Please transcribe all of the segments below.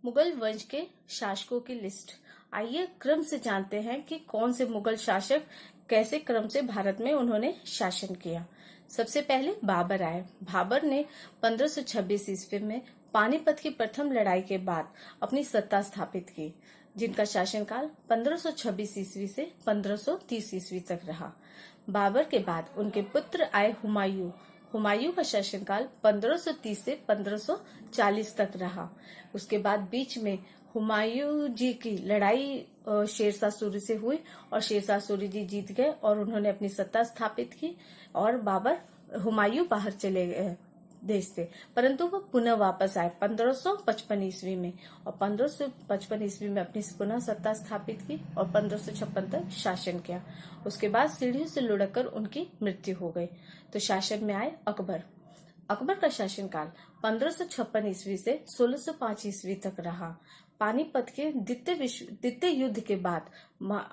मुगल वंश के शासकों की लिस्ट। आइए क्रम से जानते हैं कि कौन से मुगल शासक कैसे क्रम से भारत में उन्होंने शासन किया। सबसे पहले बाबर आए। बाबर ने 1526 ईस्वी में पानीपत की प्रथम लड़ाई के बाद अपनी सत्ता स्थापित की, जिनका शासनकाल 1526 ईस्वी से 1530 ईस्वी तक रहा। बाबर के बाद उनके पुत्र आए हुमायूं। हुमायूं का शासनकाल 1530 से 1540 तक रहा। उसके बाद बीच में हुमायूं जी की लड़ाई शेरशाह सूरी से हुई और शेरशाह सूरी जी जीत गए और उन्होंने अपनी सत्ता स्थापित की और हुमायूं बाहर चले गए देश से, परंतु वो पुनः वापस आए 1555 ईस्वी में और 1555 ईस्वी में अपनी पुनः सत्ता स्थापित की और 1556 तक शासन किया। उसके बाद सीढ़ियों से लुढ़ककर उनकी मृत्यु हो गई। तो शासन में आए अकबर। अकबर का शासनकाल 1556 ईस्वी से 1605 ईस्वी तक रहा। पानीपत के द्वितीय युद्ध के बाद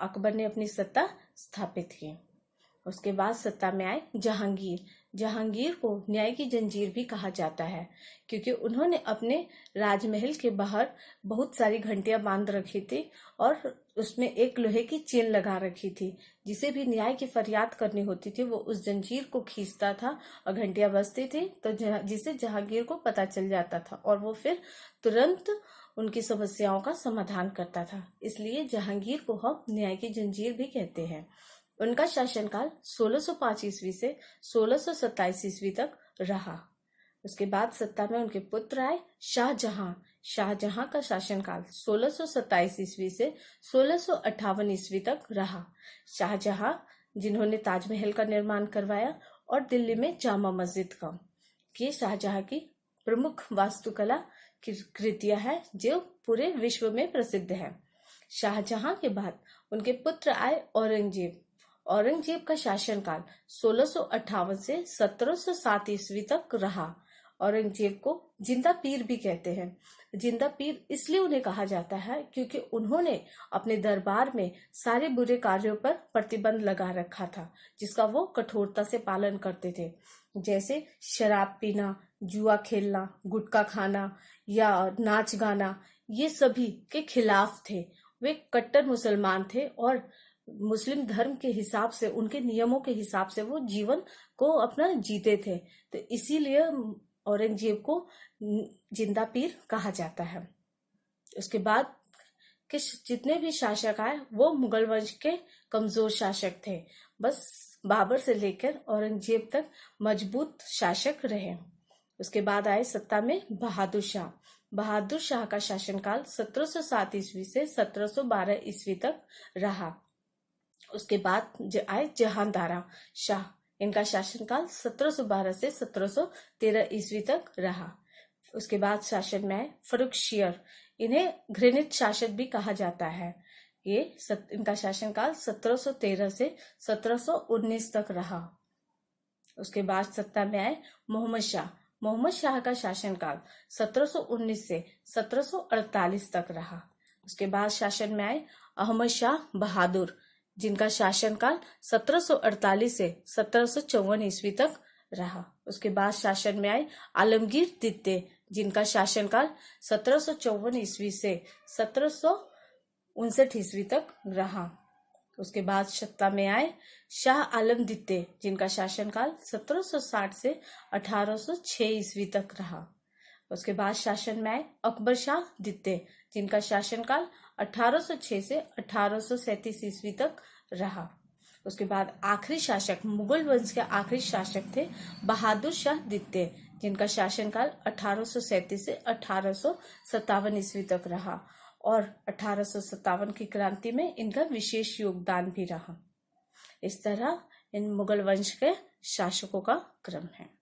अकबर ने अपनी सत्ता स्थापित की। उसके बाद सत्ता में आए जहांगीर। जहांगीर को न्याय की जंजीर भी कहा जाता है, क्योंकि उन्होंने अपने राजमहल के बाहर बहुत सारी घंटियां बांध रखी थी और उसमें एक लोहे की चेन लगा रखी थी। जिसे भी न्याय की फरियाद करनी होती थी वो उस जंजीर को खींचता था और घंटियां बजती थी, तो जिसे जहांगीर को पता चल जाता था और वो फिर तुरंत उनकी समस्याओं का समाधान करता था। इसलिए जहांगीर को हम न्याय की जंजीर भी कहते हैं। उनका शासनकाल 1605 ईस्वी से 1627 ईस्वी तक रहा। उसके बाद सत्ता में उनके पुत्र आए शाहजहां। शाहजहां का शासनकाल 1627 ईस्वी से 1658 ईस्वी तक रहा। शाहजहां जिन्होंने ताजमहल का निर्माण करवाया और दिल्ली में जामा मस्जिद का। ये शाहजहां की प्रमुख वास्तुकला की कृतियां है जो पूरे विश्व में प्रसिद्ध है। शाहजहां के बाद उनके पुत्र आए औरंगजेब। औरंगजेब का शासनकाल 1658 से 1707 ईस्वी तक रहा। औरंगजेब को जिंदा पीर भी कहते हैं। जिंदा पीर इसलिए उन्हें कहा जाता है क्योंकि उन्होंने अपने दरबार में सारे बुरे कार्यों पर प्रतिबंध लगा रखा था, जिसका वो कठोरता से पालन करते थे। जैसे शराब पीना, जुआ खेलना, गुटखा खाना या नाच गाना, ये सभी के खिलाफ थे। वे कट्टर मुसलमान थे और मुस्लिम धर्म के हिसाब से, उनके नियमों के हिसाब से वो जीवन को अपना जीते थे। तो इसीलिए औरंगजेब को जिंदा पीर कहा जाता है। उसके बाद के जितने भी शासक आए वो मुगल वंश के कमजोर शासक थे। बस बाबर से लेकर औरंगजेब तक मजबूत शासक रहे। उसके बाद आए सत्ता में बहादुर शाह। बहादुर शाह का शासनकाल 1707 ईस्वी से 1712 ईस्वी तक रहा। उसके बाद आए जहांदारा शाह। इनका शासनकाल 1712 से 1713 ईस्वी तक रहा। उसके बाद शासन में आए फर्रुखशियर। इन्हें घृणित शासक भी कहा जाता है। इनका शासनकाल 1713 से 1719 तक रहा। उसके बाद सत्ता में आए मोहम्मद शाह। मोहम्मद शाह का शासनकाल 1719 से 1748 तक रहा। उसके बाद शासन में आए अहमद शाह बहादुर, जिनका शासनकाल 1748 से 1754 ईस्वी तक रहा। उसके बाद शासन में आए आलमगीर द्वितीय, जिनका शासनकाल 1754 ईस्वी से 1759 ईस्वी तक रहा। उसके बाद सत्ता में आए शाह आलम द्वितीय, जिनका शासनकाल 1760 से 1806 ईस्वी तक रहा। उसके बाद शासन में आए अकबर शाह द्वितीय, जिनका शासनकाल 1806 से 1837 ईस्वी तक रहा। उसके बाद आखिरी शासक, मुगल वंश के आखिरी शासक थे बहादुर शाह द्वितीय, जिनका शासनकाल 1837 से 1857 ईस्वी तक रहा और 1857 की क्रांति में इनका विशेष योगदान भी रहा। इस तरह इन मुगल वंश के शासकों का क्रम है।